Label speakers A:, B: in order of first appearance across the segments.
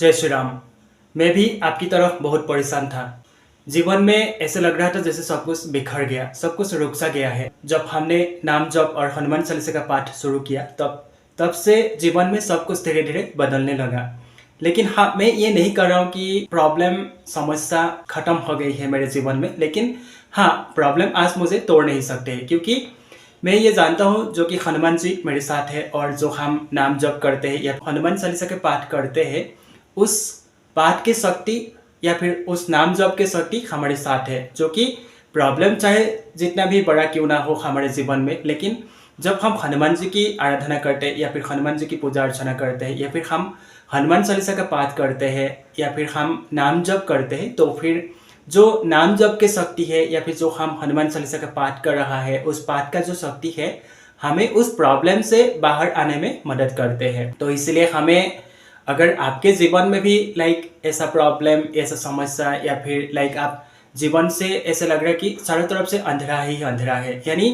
A: जय श्री राम। मैं भी आपकी तरह बहुत परेशान था। जीवन में ऐसे लग रहा था जैसे सब कुछ बिखर गया, सब कुछ रुक सा गया है। जब हमने नाम जप और हनुमान चालीसा का पाठ शुरू किया तब तब से जीवन में सब कुछ धीरे धीरे बदलने लगा। लेकिन हाँ, मैं ये नहीं कर रहा हूँ कि प्रॉब्लम समस्या खत्म हो गई है मेरे जीवन में। लेकिन हाँ, प्रॉब्लम आज मुझे तोड़ नहीं सकते, क्योंकि मैं ये जानता हूँ जो कि हनुमान जी मेरे साथ है, और जो हम नाम जप करते हैं या हनुमान चालीसा के पाठ करते हैं, उस पाठ की शक्ति या फिर उस नाम जप की शक्ति हमारे साथ है। जो कि प्रॉब्लम चाहे जितना भी बड़ा क्यों ना हो हमारे जीवन में, लेकिन जब हम हनुमान जी की आराधना करते हैं या फिर हनुमान जी की पूजा अर्चना करते हैं या फिर हम हनुमान चालीसा का पाठ करते हैं या फिर हम नाम जप करते हैं, तो फिर जो नाम जप की शक्ति है या फिर जो हम हनुमान चालीसा का पाठ कर रहा है, उस पाठ का जो शक्ति है हमें उस प्रॉब्लम से बाहर आने में मदद करते हैं। तो इसलिए हमें, अगर आपके जीवन में भी ऐसा प्रॉब्लम, ऐसा समस्या या फिर आप जीवन से ऐसे लग रहा है कि चारों तरफ से अंधेरा ही अंधेरा है, यानी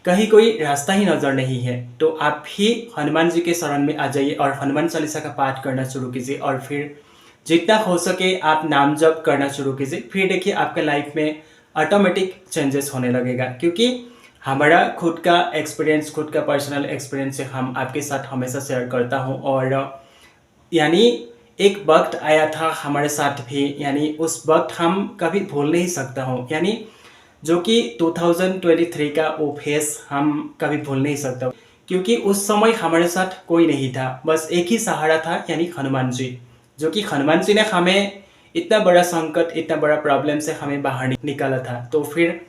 A: कहीं कोई रास्ता ही नजर नहीं है, तो आप ही हनुमान जी के शरण में आ जाइए और हनुमान चालीसा का पाठ करना शुरू कीजिए। और फिर जितना हो सके आप नाम जप करना शुरू कीजिए। फिर देखिए आपके लाइफ में ऑटोमेटिक चेंजेस होने लगेगा, क्योंकि हमारा खुद का एक्सपीरियंस, खुद का पर्सनल एक्सपीरियंस से हम आपके साथ हमेशा शेयर करता हूँ। और यानी एक वक्त आया था हमारे साथ भी, यानी उस वक्त हम कभी भूल नहीं सकता हूँ, यानी जो कि 2023 का वो फेस हम कभी भूल नहीं सकता, क्योंकि उस समय हमारे साथ कोई नहीं था, बस एक ही सहारा था, यानी हनुमान जी। जो कि हनुमान जी ने हमें इतना बड़ा संकट, इतना बड़ा प्रॉब्लम से हमें बाहर निकाला था। तो फिर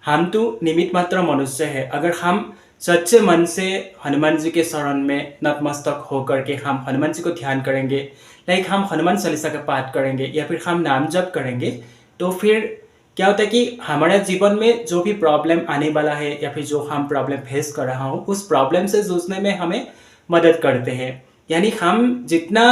A: हम तो निमित्त मात्र मनुष्य है। अगर हम सच्चे मन से हनुमान जी के शरण में नतमस्तक होकर के हम हनुमान जी को ध्यान करेंगे, हम हनुमान चालीसा का पाठ करेंगे या फिर हम नाम जप करेंगे, तो फिर क्या होता है कि हमारे जीवन में जो भी प्रॉब्लम आने वाला है या फिर जो हम प्रॉब्लम फेस कर रहा हूँ, उस प्रॉब्लम से जूझने में हमें मदद करते हैं। यानी हम जितना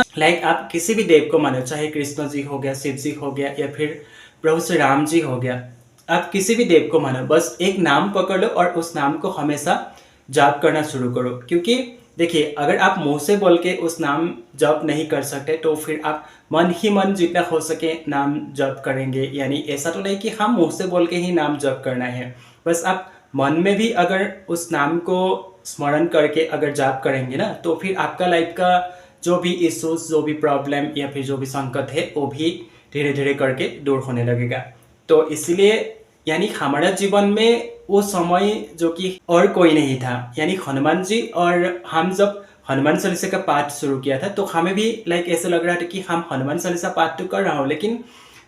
A: आप किसी भी देव को मानो, चाहे कृष्ण जी हो गया, शिव जी हो गया या फिर प्रभु श्री राम जी हो गया, आप किसी भी देव को मानो, बस एक नाम पकड़ लो और उस नाम को हमेशा जाप करना शुरू करो। क्योंकि देखिए, अगर आप मुंह से बोल के उस नाम जप नहीं कर सकते, तो फिर आप मन ही मन जितना हो सके नाम जप करेंगे। यानी ऐसा तो नहीं कि हम मुंह से बोल के ही नाम जप करना है, बस आप मन में भी अगर उस नाम को स्मरण करके अगर जाप करेंगे ना, तो फिर आपका लाइफ का जो भी इश्यूज, जो भी प्रॉब्लम या फिर जो भी संकट है, वो भी धीरे धीरे करके दूर होने लगेगा। तो इसलिए यानी हमारा जीवन में वो समय जो कि और कोई नहीं था, यानी हनुमान जी। और हम जब हनुमान चालीसा का पाठ शुरू किया था, तो हमें भी ऐसे लग रहा था कि हम हनुमान चालीसा पाठ तो कर रहा हूँ, लेकिन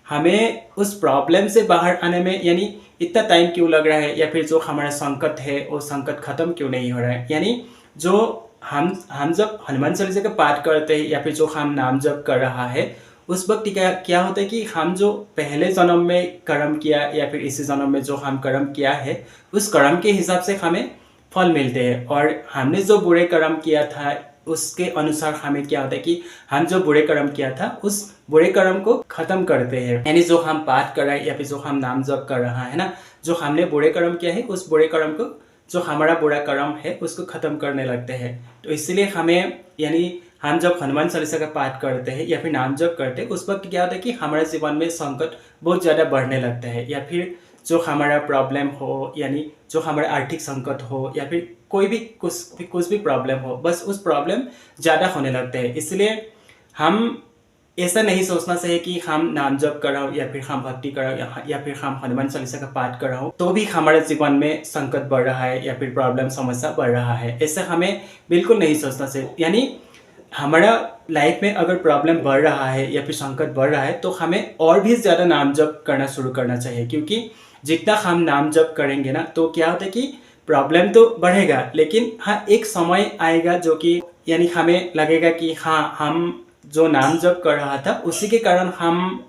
A: हमें उस प्रॉब्लम से बाहर आने में यानी इतना टाइम क्यों लग रहा है, या फिर जो हमारा संकट है वो संकट खत्म क्यों नहीं हो रहा है। यानी जो हम जब हनुमान चालीसा का पाठ करते हैं या फिर जो हम नाम जप कर रहा है, उस वक्त क्या होता है कि हम जो पहले जन्म में कर्म किया या फिर इसी जन्म में जो हम कर्म किया है, उस कर्म के हिसाब से हमें फल मिलते हैं। और हमने जो बुरे कर्म किया था उसके अनुसार हमें क्या होता है कि हम जो बुरे कर्म किया था उस बुरे कर्म को खत्म करते हैं। यानी जो हम पाठ कर रहे हैं या फिर जो हम नाम जप कर रहा है ना, जो हमने बुरे कर्म किया है, उस बुरे कर्म को, जो हमारा बुरा कर्म है, उसको खत्म करने लगते हैं। तो इसलिए हमें, यानी हम जब हनुमान चालीसा का पाठ करते हैं या फिर नाम जप करते हैं, उस वक्त क्या होता है कि हमारे जीवन में संकट बहुत ज़्यादा बढ़ने लगता है, या फिर जो हमारा प्रॉब्लम हो, यानी जो हमारा आर्थिक संकट हो या फिर कोई भी कुछ भी प्रॉब्लम हो, बस उस प्रॉब्लम ज़्यादा होने लगते हैं। इसलिए हम ऐसा नहीं सोचना चाहिए कि हम नाम जप कर रहा हूँ या फिर हम भक्ति कर रहा हूँ या फिर हम हनुमान चालीसा का पाठ कर रहा हूँ तो भी हमारे जीवन में संकट बढ़ रहा है या फिर प्रॉब्लम समस्या बढ़ रहा है, ऐसा हमें बिल्कुल नहीं सोचना चाहिए। यानी हमारा लाइफ में अगर प्रॉब्लम बढ़ रहा है या फिर संकट बढ़ रहा है, तो हमें और भी ज़्यादा नाम जप करना शुरू करना चाहिए। क्योंकि जितना हम नाम जप करेंगे ना, तो क्या होता है कि प्रॉब्लम तो बढ़ेगा, लेकिन हाँ, एक समय आएगा जो कि यानी हमें लगेगा कि हाँ, हम जो नाम जप कर रहा था उसी के कारण हम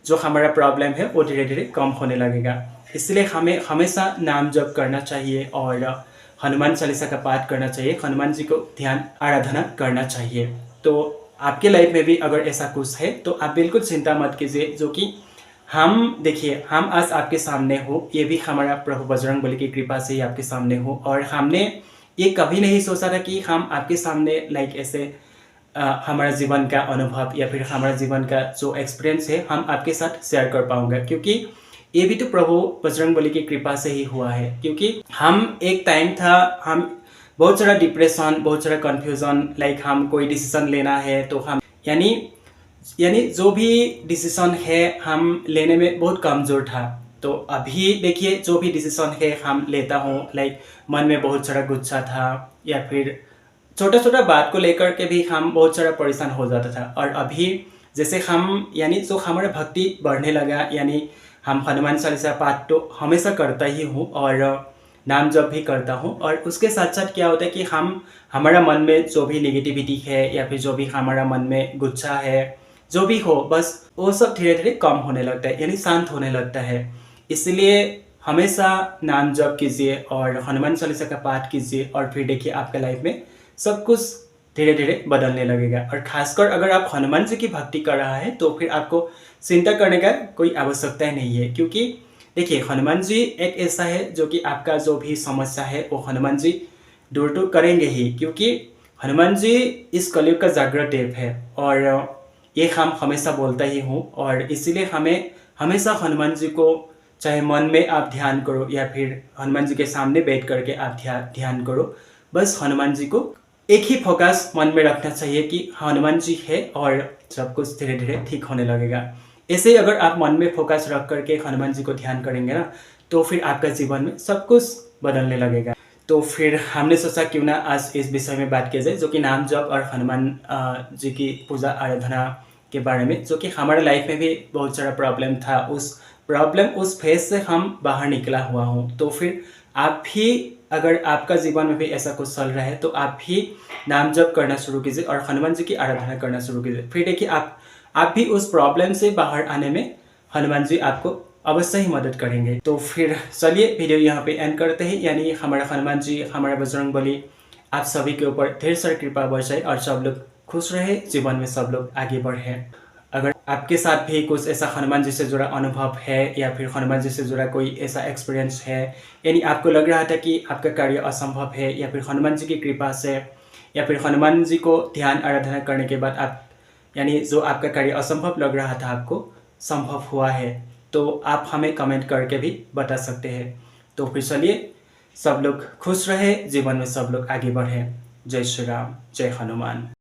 A: जो हमारा प्रॉब्लम है वो धीरे धीरे कम होने लगेगा। इसलिए हमें हमेशा नाम जप करना चाहिए और हनुमान चालीसा का पाठ करना चाहिए, हनुमान जी को ध्यान आराधना करना चाहिए। तो आपके लाइफ में भी अगर ऐसा कुछ है तो आप बिल्कुल चिंता मत कीजिए। जो कि हम देखिए, हम आज आपके सामने हो, ये भी हमारा प्रभु बजरंगबली की कृपा से ही आपके सामने हो। और हमने ये कभी नहीं सोचा था कि हम आपके सामने ऐसे हमारा जीवन का अनुभव या फिर हमारा जीवन का जो एक्सपीरियंस है हम आपके साथ शेयर कर पाऊंगा, क्योंकि ये भी तो प्रभु बजरंगबली की कृपा से ही हुआ है। क्योंकि हम एक टाइम था, हम बहुत सारा डिप्रेशन, बहुत सारा कन्फ्यूजन, लाइक हम कोई डिसीजन लेना है तो हम यानी यानी जो भी डिसीजन है हम लेने में बहुत कमज़ोर था। तो अभी देखिए जो भी डिसीजन है हम लेता हूँ, लाइक मन में बहुत सारा गुस्सा था या फिर छोटा छोटा बात को लेकर के भी हम बहुत सारा परेशान हो जाता था। और अभी जैसे हम यानी जो हमारा भक्ति बढ़ने लगा, यानी हम हनुमान चालीसा पाठ तो हमेशा करता ही हूँ और नाम जप भी करता हूँ। और उसके साथ साथ क्या होता है कि हम हमारा मन में जो भी नेगेटिविटी है या फिर जो भी हमारा मन में गुस्सा है, जो भी हो, बस वो सब धीरे धीरे कम होने लगता है, यानी शांत होने लगता है। इसलिए हमेशा नाम जप कीजिए और हनुमान चालीसा का पाठ कीजिए और फिर देखिए आपका लाइफ में सब कुछ धीरे धीरे बदलने लगेगा। और खासकर अगर आप हनुमान जी की भक्ति कर रहा है तो फिर आपको चिंता करने का कोई आवश्यकता ही नहीं है। क्योंकि देखिए हनुमान जी एक ऐसा है जो कि आपका जो भी समस्या है वो हनुमान जी दूर तो करेंगे ही, क्योंकि हनुमान जी इस कलयुग का जागृत देव है और ये हम हमेशा बोलता ही हूँ। और इसीलिए हमें हमेशा हनुमान जी को, चाहे मन में आप ध्यान करो या फिर हनुमान जी के सामने बैठ करके आप ध्यान करो, बस हनुमान जी को एक ही फोकस मन में रखना चाहिए कि हनुमान जी है और सब कुछ धीरे धीरे ठीक होने लगेगा। ऐसे ही अगर आप मन में फोकस रख करके हनुमान जी को ध्यान करेंगे ना, तो फिर आपका जीवन में सब कुछ बदलने लगेगा। तो फिर हमने सोचा क्यों ना आज इस विषय में बात किया जाए, जो कि नाम जप और हनुमान जी की पूजा आराधना के बारे में, जो कि हमारे लाइफ में भी बहुत सारा प्रॉब्लम था। उस फेज से हम बाहर निकला हुआ हूँ। तो फिर आप भी, अगर आपका जीवन में भी ऐसा कुछ चल रहा है तो आप भी नाम जप करना शुरू कीजिए और हनुमान जी की आराधना करना शुरू कीजिए। फिर देखिए आप भी उस प्रॉब्लम से बाहर आने में हनुमान जी आपको अवश्य ही मदद करेंगे। तो फिर चलिए वीडियो यहाँ पे एंड करते हैं। यानी हमारा हनुमान जी, हमारा बजरंगबली आप सभी के ऊपर ढेर सारी कृपा बरसाए और सब लोग खुश रहे, जीवन में सब लोग आगे बढ़े। अगर आपके साथ भी कुछ ऐसा हनुमान जी से जुड़ा अनुभव है या फिर हनुमान जी से जुड़ा कोई ऐसा एक्सपीरियंस है, यानी आपको लग रहा था कि आपका कार्य असंभव है या फिर हनुमान जी की कृपा से या फिर हनुमान जी को ध्यान आराधना करने के बाद आप, यानी जो आपका कार्य असंभव लग रहा था आपको संभव हुआ है, तो आप हमें कमेंट करके भी बता सकते हैं। तो फिर चलिए सब लोग खुश रहे, जीवन में सब लोग आगे बढ़े। जय श्री राम, जय हनुमान।